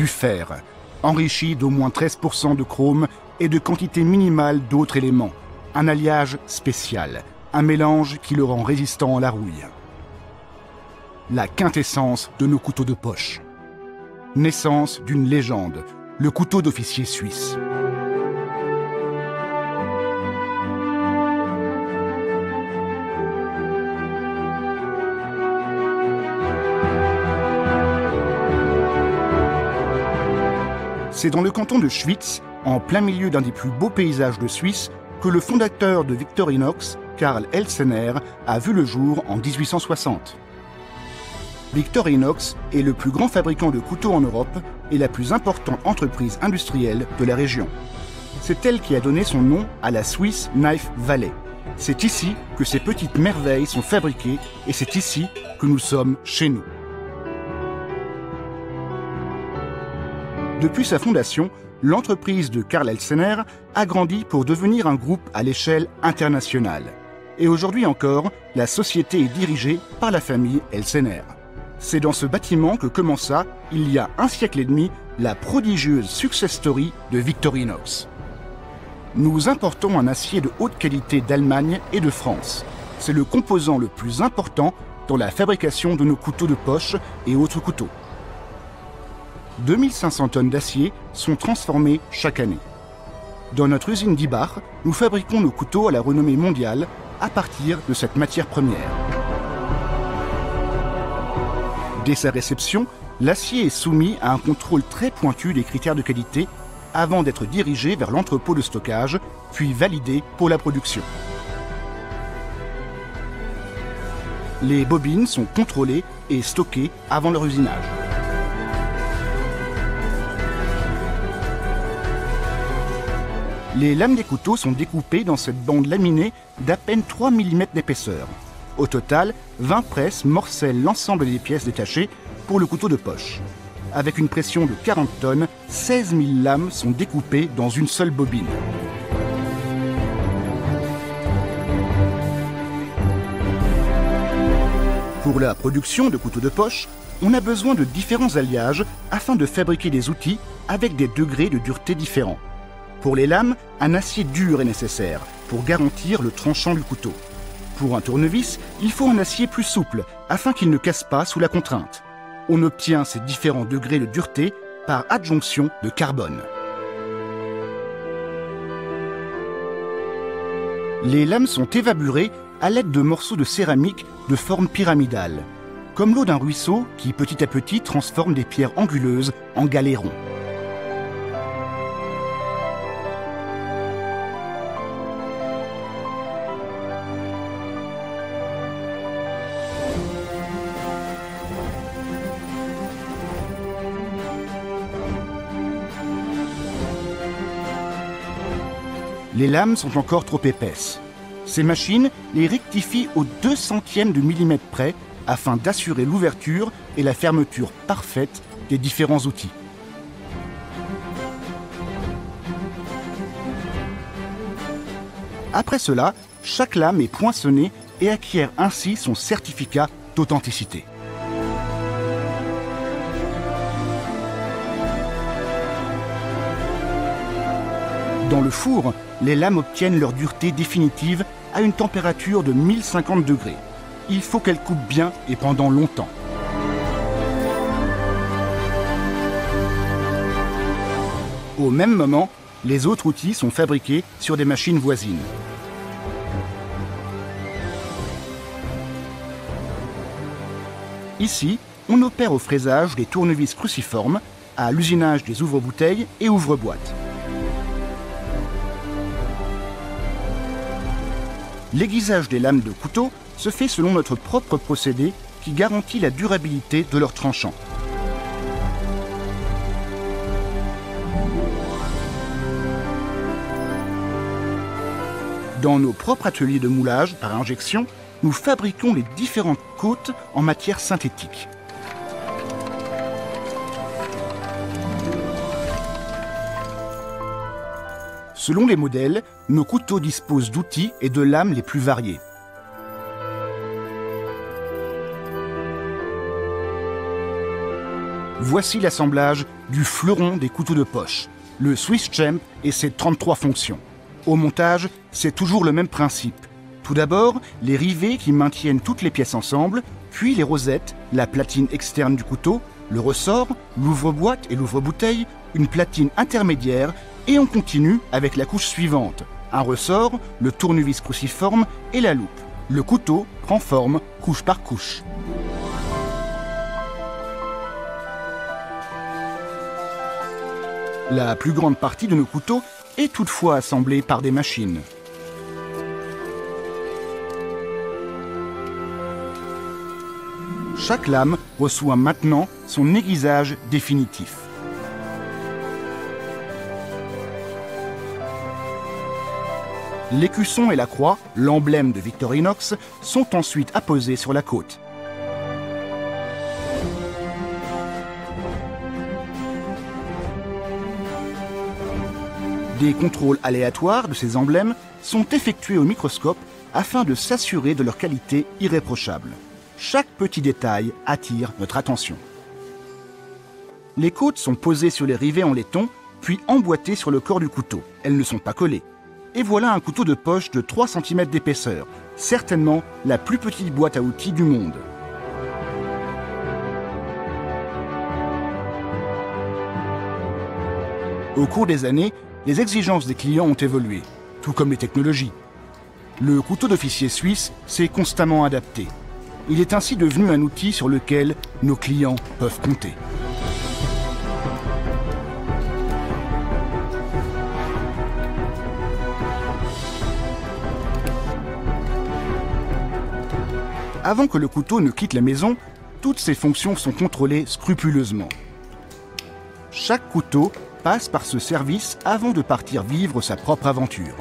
fer, enrichi d'au moins 13% de chrome et de quantité minimale d'autres éléments. Un alliage spécial, un mélange qui le rend résistant à la rouille. La quintessence de nos couteaux de poche. Naissance d'une légende, le couteau d'officier suisse. C'est dans le canton de Schwytz, en plein milieu d'un des plus beaux paysages de Suisse, que le fondateur de Victorinox, Karl Elsener, a vu le jour en 1860. Victorinox est le plus grand fabricant de couteaux en Europe et la plus importante entreprise industrielle de la région. C'est elle qui a donné son nom à la Swiss Knife Valley. C'est ici que ces petites merveilles sont fabriquées et c'est ici que nous sommes chez nous. Depuis sa fondation, l'entreprise de Karl Elsener a grandi pour devenir un groupe à l'échelle internationale. Et aujourd'hui encore, la société est dirigée par la famille Elsener. C'est dans ce bâtiment que commença, il y a un siècle et demi, la prodigieuse success story de Victorinox. Nous importons un acier de haute qualité d'Allemagne et de France. C'est le composant le plus important dans la fabrication de nos couteaux de poche et autres couteaux. 2500 tonnes d'acier sont transformées chaque année. Dans notre usine d'Ibach, nous fabriquons nos couteaux à la renommée mondiale à partir de cette matière première. Dès sa réception, l'acier est soumis à un contrôle très pointu des critères de qualité avant d'être dirigé vers l'entrepôt de stockage, puis validé pour la production. Les bobines sont contrôlées et stockées avant leur usinage. Les lames des couteaux sont découpées dans cette bande laminée d'à peine 3 mm d'épaisseur. Au total, 20 presses morcellent l'ensemble des pièces détachées pour le couteau de poche. Avec une pression de 40 tonnes, 16 000 lames sont découpées dans une seule bobine. Pour la production de couteaux de poche, on a besoin de différents alliages afin de fabriquer des outils avec des degrés de dureté différents. Pour les lames, un acier dur est nécessaire pour garantir le tranchant du couteau. Pour un tournevis, il faut un acier plus souple afin qu'il ne casse pas sous la contrainte. On obtient ces différents degrés de dureté par adjonction de carbone. Les lames sont évaburées à l'aide de morceaux de céramique de forme pyramidale, comme l'eau d'un ruisseau qui petit à petit transforme des pierres anguleuses en galérons. Les lames sont encore trop épaisses. Ces machines les rectifient au 200e de millimètre près afin d'assurer l'ouverture et la fermeture parfaite des différents outils. Après cela, chaque lame est poinçonnée et acquiert ainsi son certificat d'authenticité. Dans le four, les lames obtiennent leur dureté définitive à une température de 1050 degrés. Il faut qu'elles coupent bien et pendant longtemps. Au même moment, les autres outils sont fabriqués sur des machines voisines. Ici, on opère au fraisage des tournevis cruciformes, à l'usinage des ouvre-bouteilles et ouvre-boîtes. L'aiguisage des lames de couteau se fait selon notre propre procédé qui garantit la durabilité de leur tranchant. Dans nos propres ateliers de moulage par injection, nous fabriquons les différentes côtes en matière synthétique. Selon les modèles, nos couteaux disposent d'outils et de lames les plus variés. Voici l'assemblage du fleuron des couteaux de poche, le Swiss Champ et ses 33 fonctions. Au montage, c'est toujours le même principe. Tout d'abord, les rivets qui maintiennent toutes les pièces ensemble, puis les rosettes, la platine externe du couteau, le ressort, l'ouvre-boîte et l'ouvre-bouteille, une platine intermédiaire, et on continue avec la couche suivante, un ressort, le tournevis cruciforme et la loupe. Le couteau prend forme couche par couche. La plus grande partie de nos couteaux est toutefois assemblée par des machines. Chaque lame reçoit maintenant son aiguisage définitif. L'écusson et la croix, l'emblème de Victorinox, sont ensuite apposés sur la côte. Des contrôles aléatoires de ces emblèmes sont effectués au microscope afin de s'assurer de leur qualité irréprochable. Chaque petit détail attire notre attention. Les côtes sont posées sur les rivets en laiton, puis emboîtées sur le corps du couteau. Elles ne sont pas collées. Et voilà un couteau de poche de 3 cm d'épaisseur, certainement la plus petite boîte à outils du monde. Au cours des années, les exigences des clients ont évolué, tout comme les technologies. Le couteau d'officier suisse s'est constamment adapté. Il est ainsi devenu un outil sur lequel nos clients peuvent compter. Avant que le couteau ne quitte la maison, toutes ses fonctions sont contrôlées scrupuleusement. Chaque couteau passe par ce service avant de partir vivre sa propre aventure.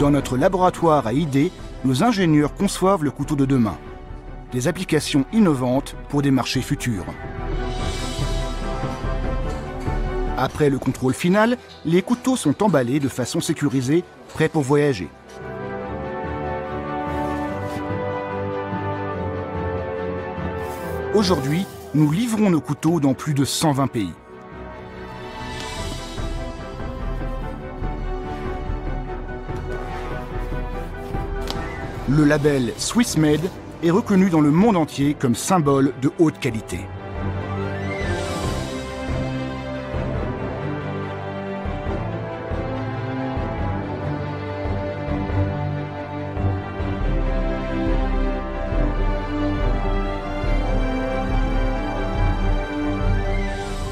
Dans notre laboratoire à idées, nos ingénieurs conçoivent le couteau de demain. Des applications innovantes pour des marchés futurs. Après le contrôle final, les couteaux sont emballés de façon sécurisée, prêts pour voyager. Aujourd'hui, nous livrons nos couteaux dans plus de 120 pays. Le label Swiss Made est reconnu dans le monde entier comme symbole de haute qualité.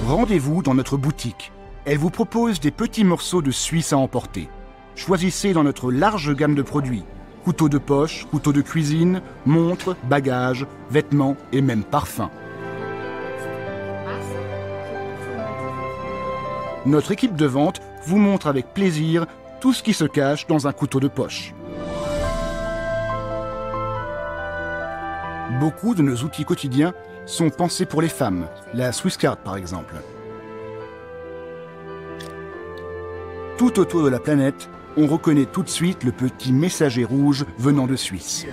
Rendez-vous dans notre boutique. Elle vous propose des petits morceaux de Suisse à emporter. Choisissez dans notre large gamme de produits. Couteaux de poche, couteaux de cuisine, montres, bagages, vêtements et même parfums. Notre équipe de vente vous montre avec plaisir tout ce qui se cache dans un couteau de poche. Beaucoup de nos outils quotidiens sont pensés pour les femmes, la Swisscard par exemple. Tout autour de la planète, on reconnaît tout de suite le petit messager rouge venant de Suisse.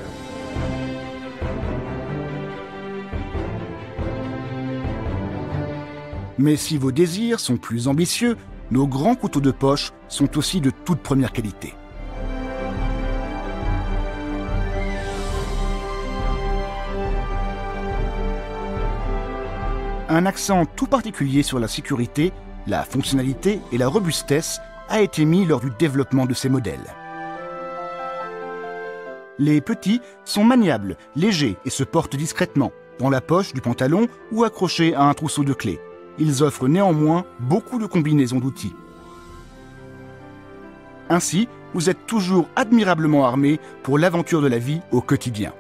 Mais si vos désirs sont plus ambitieux, nos grands couteaux de poche sont aussi de toute première qualité. Un accent tout particulier sur la sécurité, la fonctionnalité et la robustesse a été mis lors du développement de ces modèles. Les petits sont maniables, légers et se portent discrètement, dans la poche du pantalon ou accrochés à un trousseau de clés. Ils offrent néanmoins beaucoup de combinaisons d'outils. Ainsi, vous êtes toujours admirablement armé pour l'aventure de la vie au quotidien.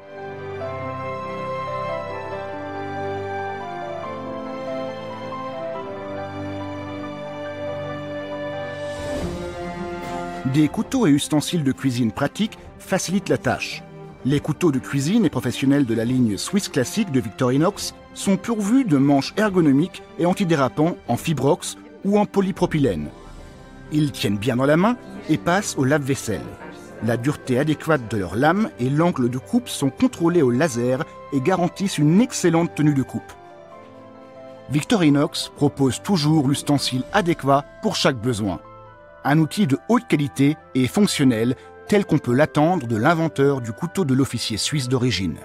Des couteaux et ustensiles de cuisine pratiques facilitent la tâche. Les couteaux de cuisine et professionnels de la ligne Swiss Classic de Victorinox sont pourvus de manches ergonomiques et antidérapants en fibrox ou en polypropylène. Ils tiennent bien dans la main et passent au lave-vaisselle. La dureté adéquate de leurs lames et l'angle de coupe sont contrôlés au laser et garantissent une excellente tenue de coupe. Victorinox propose toujours l'ustensile adéquat pour chaque besoin. Un outil de haute qualité et fonctionnel tel qu'on peut l'attendre de l'inventeur du couteau de l'officier suisse d'origine.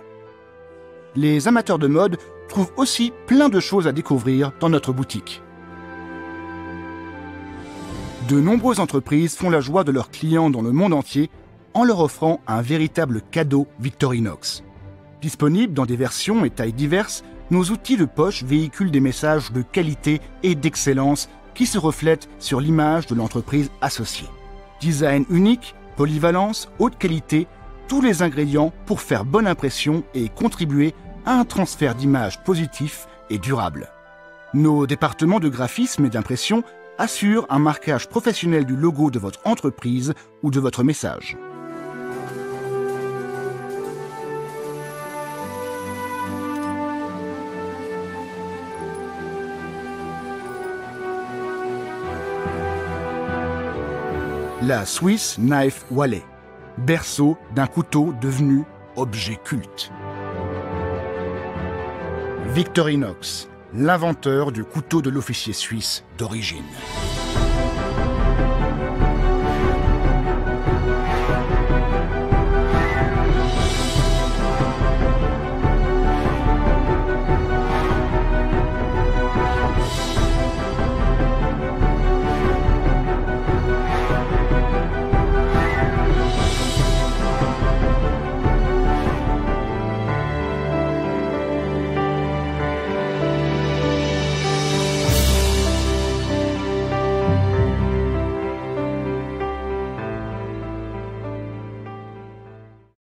Les amateurs de mode trouvent aussi plein de choses à découvrir dans notre boutique. De nombreuses entreprises font la joie de leurs clients dans le monde entier en leur offrant un véritable cadeau Victorinox. Disponibles dans des versions et tailles diverses, nos outils de poche véhiculent des messages de qualité et d'excellence qui se reflètent sur l'image de l'entreprise associée. Design unique, polyvalence, haute qualité, tous les ingrédients pour faire bonne impression et contribuer à un transfert d'image positif et durable. Nos départements de graphisme et d'impression assurent un marquage professionnel du logo de votre entreprise ou de votre message. La Swiss Knife Wallet, berceau d'un couteau devenu objet culte. Victorinox, l'inventeur du couteau de l'officier suisse d'origine.